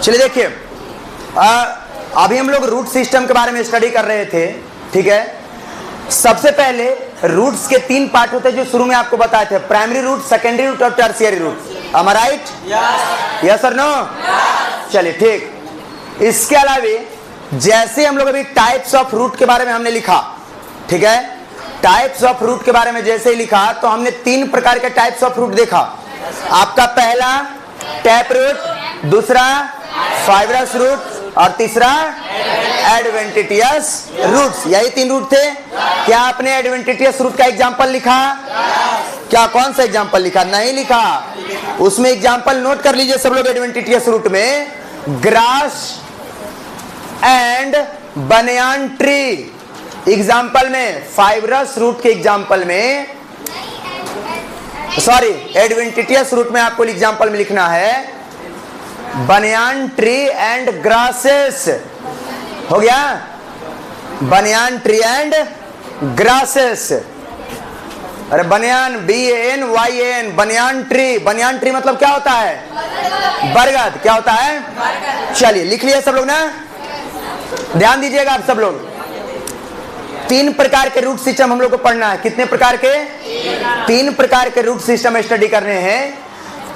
चलिए देखिए, अभी हम लोग रूट सिस्टम के बारे में स्टडी कर रहे थे, ठीक है। सबसे पहले रूट्स के 3 पार्ट होते हैं जो शुरू में आपको बताए थे, प्राइमरी रूट, सेकेंडरी रूट और टर्शियरी रूट। एम आई राइट? यस और नो? चलिए ठीक। इसके अलावे जैसे हम लोग अभी टाइप्स ऑफ रूट के बारे में हमने लिखा, ठीक है, टाइप्स ऑफ रूट के बारे में जैसे ही लिखा तो हमने 3 प्रकार के टाइप्स ऑफ रूट देखा। आपका पहला टैप रूट, दूसरा फाइब्रस रूट और तीसरा एडवेंटिटियस रूट्स। यही 3 रूट थे। क्या आपने एडवेंटिटियस रूट का एग्जांपल लिखा? क्या कौन सा एग्जांपल लिखा? नहीं लिखा। उसमें एग्जांपल नोट कर लीजिए सब लोग। एडवेंटिटियस रूट में grass and banyan tree, example में फाइब्रस रूट के एग्जाम्पल में, सॉरी एडवेंटिटियस रूट में आपको एग्जाम्पल में लिखना है बनियान ट्री एंड ग्रासेस। हो गया? Banyan tree and grasses. अरे बनियान, BANYAN, banyan tree. Banyan tree मतलब क्या होता है? बरगद। क्या होता है? चलिए लिख लिया सब लोग ना, ध्यान दीजिएगा आप सब लोग। 3 प्रकार के रूट सिस्टम हम लोग को पढ़ना है। कितने प्रकार के? 3 प्रकार के रूट सिस्टम स्टडी करने हैं।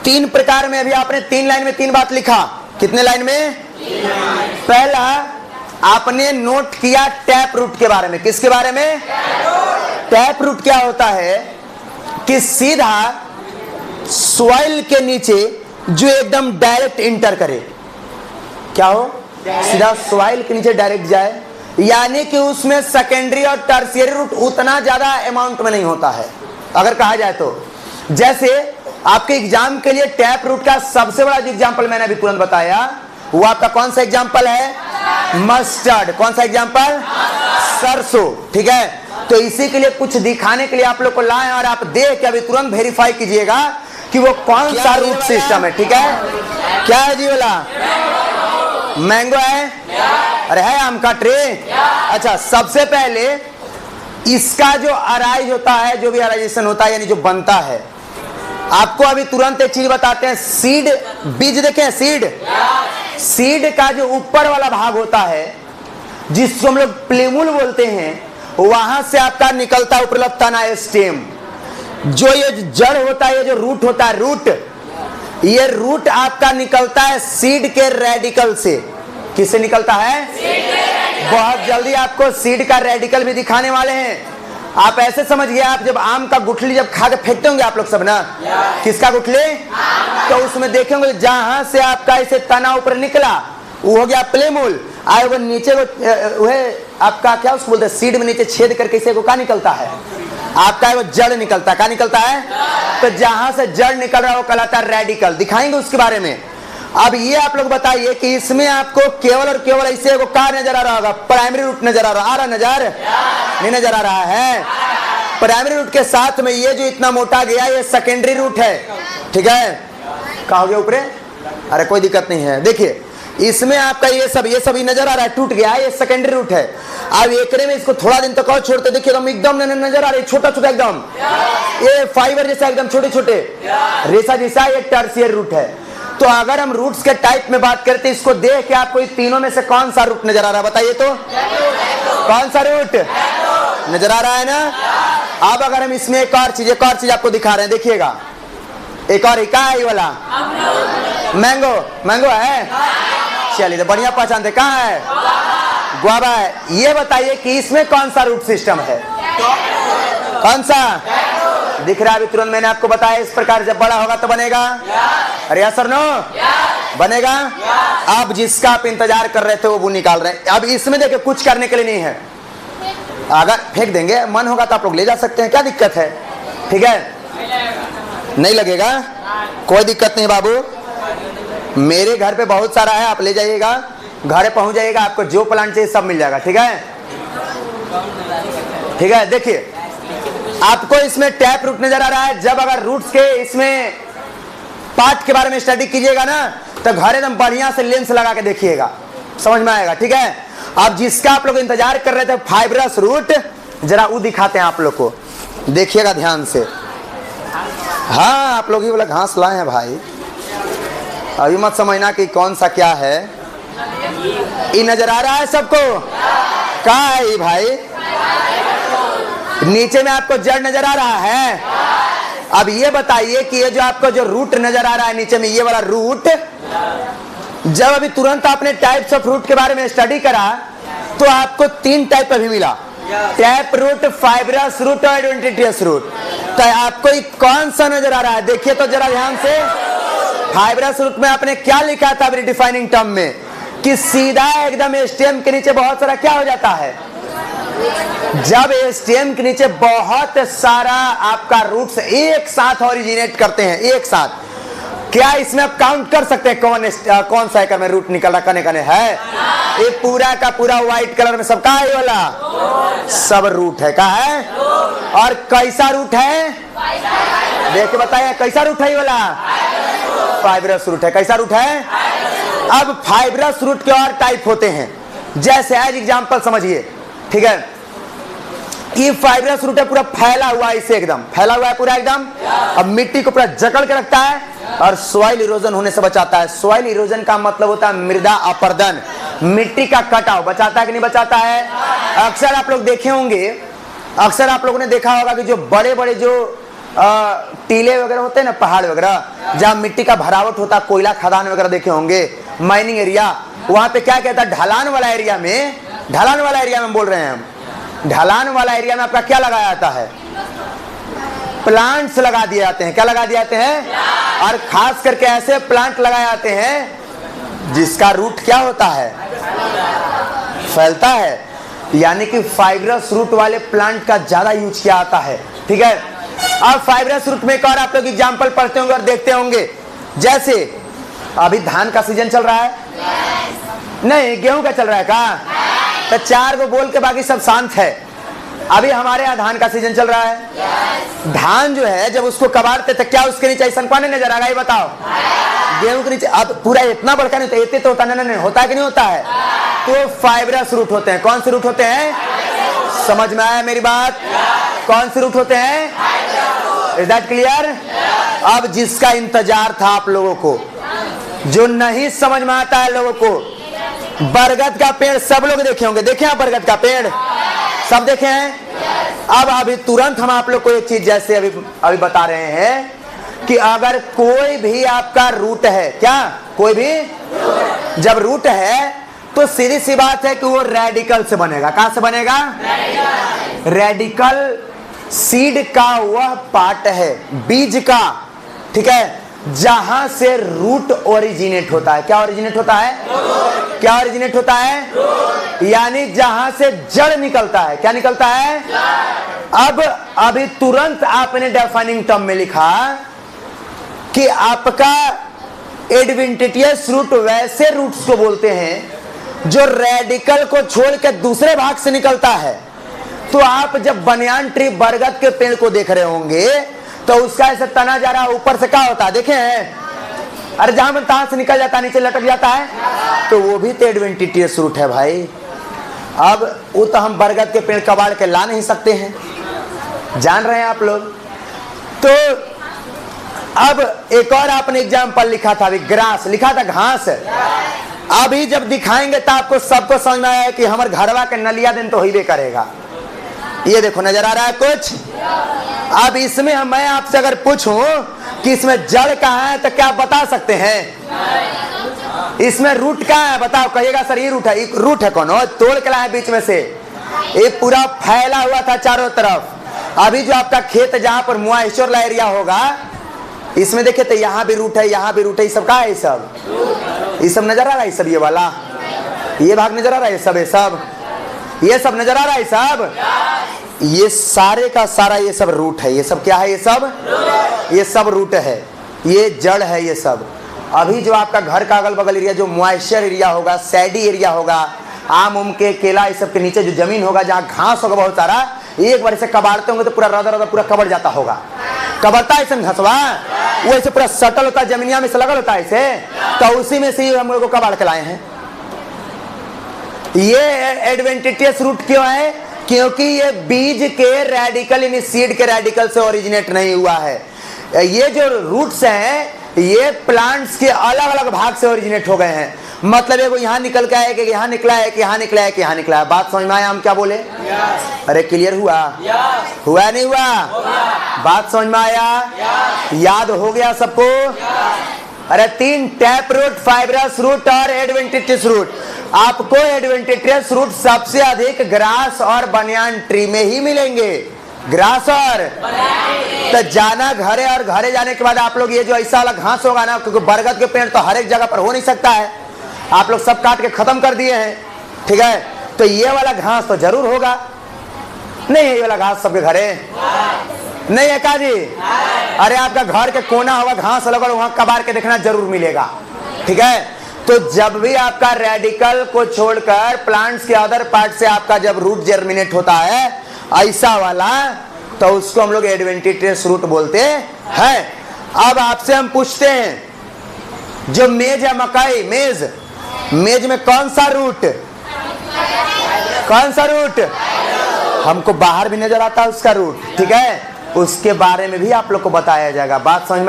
3 प्रकार में अभी आपने 3 लाइन में 3 बात लिखा। कितने लाइन में? पहला आपने नोट किया टैप रूट के बारे में। किसके बारे में? टैप रूट क्या होता है कि सीधा सॉइल के नीचे जो एकदम डायरेक्ट इंटर करे। क्या हो? सीधा सॉइल के नीचे डायरेक्ट जाए, यानी कि उसमें सेकेंडरी और टर्शियरी रूट उतना ज्यादा अमाउंट में नहीं होता है अगर कहा जाए तो। जैसे आपके एग्जाम के लिए टैप रूट का सबसे बड़ा जो एग्जांपल मैंने अभी तुरंत बताया वो आपका कौन सा एग्जांपल है? मस्टर्ड। कौन सा एग्जांपल? सरसों। ठीक है, तो इसी के लिए कुछ दिखाने के लिए आप लोग को लाए और आप देख के अभी तुरंत वेरीफाई कीजिएगा कि वो कौन सा रूट सिस्टम है। ठीक है, क्या है जी वाला? मैंगो है? अरे है आम का ट्रे? अच्छा, सबसे पहले इसका जो अराइज होता है, जो भी अराइजेशन होता है यानी जो बनता है, आपको अभी तुरंत एक चीज बताते हैं। सीड, बीज देखें, सीड का जो ऊपर वाला भाग होता है जिसको हम लोग प्लेमुल बोलते हैं, वहां से आपका निकलता ऊपर तना स्टेम। जो ये जड़ होता है, ये जो रूट होता है, रूट, ये रूट आपका निकलता है सीड के रेडिकल से। किससे निकलता है? बहुत जल्दी आपको सीड का रेडिकल भी दिखाने वाले हैं। आप ऐसे समझिए, आप जब आम का गुठली जब खा के फेंकते होंगे आप लोग सब ना, किसका गुठली? तो उसमें देखेंगे जहां से आपका इसे तना ऊपर निकला वो हो गया प्लेमूल। आए वो नीचे को वह आपका क्या उसको बोलते हैं, सीड में नीचे छेद करके इसे को क्या निकलता है? आपका वो जड़ निकलता है। क्या निकलता है? तो जहां से जड़ निकल रहा है वो कहलाता है रेडिकल। दिखाएंगे उसके बारे में। अब ये आप लोग बताइए कि इसमें आपको केवल और केवल ऐसे को क्या नजर आ रहा होगा? प्राइमरी रूट नजर आ रहा नजर नहीं नजर आ रहा है? प्राइमरी रूट के साथ में ये जो इतना मोटा गया ये सेकेंडरी रूट है। ठीक है, कहा हो गया ऊपर? अरे कोई दिक्कत नहीं है। देखिए इसमें आपका ये सब नजर आ रहा है, टूट गया है, ये सेकेंडरी रूट है। अब एकरे में इसको थोड़ा दिन तक और छोड़ते, देखिए एकदम नजर आ रही है, छोटा छोटा एकदम, ये फाइबर जैसा एकदम छोटे छोटे रेशा जैसा, ये टर्शियरी रूट है। तो अगर हम रूट्स के टाइप में बात करते हैं, इसको देख के आपको इन तीनों में से कौन सा रूट नजर आ रहा है? बताइए तो कौन सा रूट नजर आ रहा है ना? अब अगर हम इसमें एक और चीज आपको दिखा रहे हैं, देखिएगा एक और क्या है? ये वाला मैंगो है। चलिए तो बढ़िया पहचानते, कहाँ है? गुआवा है। ये बताइए कि इसमें कौन सा रूट सिस्टम है? कौन सा दिख रहा है? अभी तुरंत मैंने आपको बताया इस प्रकार, जब बड़ा होगा तो बनेगा। अरे यस और नो? बनेगा। अब जिसका आप इंतजार कर रहे थे वो निकाल रहे हैं। अब इसमें देखिए कुछ करने के लिए नहीं है, अगर फेंक देंगे, मन होगा तो आप लोग ले जा सकते हैं, क्या दिक्कत है? ठीक है, नहीं लगेगा, कोई दिक्कत नहीं बाबू। मेरे घर पे बहुत सारा है, आप ले जाइएगा, घर पहुंच जाइएगा, आपको जो प्लांट चाहिए सब मिल जाएगा। ठीक है, ठीक है। देखिए आपको इसमें टैप रूट नजर आ रहा है। जब अगर रूट्स के इसमें पार्ट के बारे में स्टडी कीजिएगा ना, तो घर एकदम बढ़िया से लेंस लगा के देखिएगा, समझ में आएगा। ठीक है, अब जिसका आप लोग इंतजार कर रहे थे फाइब्रस रूट, जरा वो दिखाते हैं आप लोग को, देखिएगा ध्यान से। हाँ, आप लोग ही बोला घास लाए हैं भाई। अभी मत समझना कि कौन सा क्या है। ये नजर आ रहा है सबको? कहाँ है ये भाई? नीचे में आपको जड़ नजर आ रहा है? अब ये बताइए कि ये जो आपको जो रूट नजर आ रहा है नीचे में, ये वाला रूट, जब अभी तुरंत आपने टाइप्स ऑफ रूट के बारे में स्टडी करा तो आपको 3 टाइप अभी मिला, टैप रूट, फाइब्रस रूट और एडवेंटिटियस रूट। तो आपको कौन सा नजर आ रहा है? देखिए तो जरा ध्यान से। फाइब्रस रूट में आपने क्या लिखा था डिफाइनिंग टर्म में कि सीधा एकदम स्टेम के नीचे बहुत सारा क्या हो जाता है? जब स्टेम के नीचे बहुत सारा आपका रूट्स एक साथ ओरिजिनेट करते हैं, एक साथ, क्या इसमें आप काउंट कर सकते हैं कौन सा एकड़ में रूट निकल रहा? कने कने है? ये पूरा का पूरा व्हाइट कलर में सबका है वाला, सब रूट है। कहा है? और कैसा रूट है? देख के बताइए कैसा रूट है ये वाला? फाइब्रस रूट है। कैसा रूट है? अब फाइब्रस रूट के और टाइप होते हैं, जैसे एज एग्जांपल समझिए, ठीक है? ये फाइब्रस रूट है, पूरा फैला हुआ है, इसे एकदम फैला हुआ है पूरा एकदम। अब मिट्टी को पूरा जकड़ के रखता है और सॉइल इरोजन होने से बचाता है। सॉइल इरोजन का मतलब होता है मृदा अपरदन, मिट्टी का कटाव। बचाता है कि नहीं बचाता है? अक्सर आप लोग देखे होंगे, अक्सर आप लोगों ने देखा होगा कि जो बड़े बड़े जो टीले वगैरह होते हैं ना, पहाड़ वगैरह, जहाँ मिट्टी का भरावट होता है, कोयला खदान वगैरह देखे होंगे, माइनिंग एरिया, वहां पे क्या कहता है? ढलान वाला एरिया में, ढलान वाला एरिया में बोल रहे हैं हम, ढलान वाला एरिया में आपका क्या लगाया जाता है? प्लांट्स लगा दिए जाते हैं। क्या लगा दिए जाते हैं? और खास करके ऐसे प्लांट लगाए जाते हैं जिसका रूट क्या होता है? फैलता है। यानी कि फाइब्रस रूट वाले प्लांट का ज्यादा यूज किया जाता है, ठीक है? अब फाइब्रस रूट में एक और आप लोग एग्जाम्पल पढ़ते होंगे और देखते होंगे, जैसे अभी धान का सीजन चल रहा है, नहीं गेहूं का चल रहा है का? तो 4 को बोल के बाकी सब शांत है। अभी हमारे यहाँ धान का सीजन चल रहा है। धान जो है जब उसको कबाड़ते तो क्या उसके नीचे ऐसा पानी नजर आ रहा है? बताओ। गेहूं के नीचे अब पूरा इतना बड़का नहीं, तो इतने तो होता नहीं, होता है कि नहीं होता है? तो फाइब्रस रूट होते हैं। कौन से रूट होते हैं? समझ में आया मेरी बात? कौन से रूट होते हैं? Is that clear? अब जिसका इंतजार था आप लोगों को, जो नहीं समझ में आता है लोगों को, बरगद का पेड़ सब लोग देखे होंगे, देखे हैं बरगद का पेड़? सब देखे हैं? अब अभी तुरंत हम आप लोग को एक चीज जैसे अभी बता रहे हैं कि अगर कोई भी आपका रूट है, क्या कोई भी जब रूट है तो सीधी सी बात है कि वो रेडिकल से बनेगा। कहां से बनेगा? रेडिकल सीड का वह पार्ट है, बीज का, ठीक है, जहां से रूट ओरिजिनेट होता है। क्या ओरिजिनेट होता है? क्या ओरिजिनेट होता है? यानी जहां से जड़ निकलता है। क्या निकलता है? अब अभी तुरंत आपने डेफाइनिंग टर्म में लिखा कि आपका एडवेंटिटियस रूट वैसे रूट्स को बोलते हैं जो रेडिकल को छोड़ के दूसरे भाग से निकलता है। तो आप जब बनियान ट्री, बरगद के पेड़ को देख रहे होंगे तो उसका ऐसे तना जा रहा है, ऊपर से क्या होता है? देखे हैं? अरे जहां मन तहां से निकल जाता है, नीचे लटक जाता है, तो वो भी तो एडवेंटिटियस रूट है भाई। अब वो तो हम बरगद के पेड़ कबाड़ के ला नहीं सकते हैं, जान रहे हैं आप लोग। तो अब एक और आपने एग्जाम्पल लिखा था, अभी ग्रास लिखा था, घास। अभी जब दिखाएंगे तो आपको सबको समझ में आया कि हमारे घरवा के नलिया दिन तो ही करेगा। ये देखो नजर आ रहा है कुछ? अब इसमें मैं आपसे अगर पूछूं कि इसमें जड़ कहाँ है तो क्या बता सकते हैं? इसमें रूट कहाँ है? बताओ। कहिएगा सर ये रूट है। रूट है कौन? तोड़ के लाए बीच में से, ये पूरा फैला हुआ था चारों तरफ। अभी जो आपका खेत जहां पर मॉइस्चर एरिया होगा, इसमें देखे तो यहाँ भी रूट है, यहाँ भी रूट है, ये सब कहाँ है? ये सब नजर आ रहा है? सब ये वाला, ये भाग नजर आ रहा है? ये सब नजर आ रहा है? सब ये सारे का सारा ये सब रूट है। ये सब क्या है? ये सब रूट है, ये जड़ है ये सब। अभी जो आपका घर का अगल बगल एरिया जो मॉइस्चर एरिया होगा, सैडी एरिया होगा, आम उम के, केला, ये सब के नीचे जो जमीन होगा जहाँ घास होगा बहुत सारा, एक बार से कबाड़ते होंगे तो पूरा रदा रदा पूरा कबर जाता होगा। कबरता है ऐसे घसवा, वो ऐसे पूरा सटल होता है, जमीनिया में से लगल होता है ऐसे, तो उसी में से हम लोग को कबाड़ के लाए हैं। ये एडवेंटिटियस रूट क्यों है? क्योंकि ये बीज के रेडिकल यानी सीड के रेडिकल से ओरिजिनेट नहीं हुआ है। ये जो रूट्स हैं ये प्लांट्स के अलग अलग भाग से ओरिजिनेट हो गए हैं। मतलब एगो यहाँ निकल के आया, कि यहाँ निकला है, कि यहाँ निकला है, कि यहाँ निकला है। बात समझ में आया हम क्या बोले? अरे क्लियर हुआ? हुआ नहीं हुआ? बात समझ में आया? याद हो गया सबको? अरे 3 टैप रूट, फाइब्रस रूट और एडवेंटिटियस रूट। आपको एडवेंटिटियस रूट सबसे अधिक ग्रास और बनियान ट्री में ही मिलेंगे। ग्रास और तो जाना घरे, और घरे जाने के बाद आप लोग ये जो ऐसा वाला घास होगा ना, क्योंकि बरगद के पेड़ तो हर एक जगह पर हो नहीं सकता है, आप लोग सब काट के खत्म कर दिए हैं, ठीक है? तो ये वाला घास तो जरूर होगा। नहीं है ये वाला घास सबके घरे? नहीं है का जी? अरे आपका घर के कोना होगा, घास लगा, वहां कबार के देखना जरूर मिलेगा, ठीक है? तो जब भी आपका रेडिकल को छोड़कर प्लांट्स के अदर पार्ट से आपका जब रूट जर्मिनेट होता है ऐसा वाला, तो उसको हम लोग एडवेंटिटियस रूट बोलते हैं। अब आपसे हम पूछते हैं, जो मेज है मकई, मेज में कौन सा रूट? कौन सा रूट? हमको बाहर भी नजर आता है उसका रूट, ठीक है? उसके बारे में भी आप लोग को बताया जाएगा। बात समझ में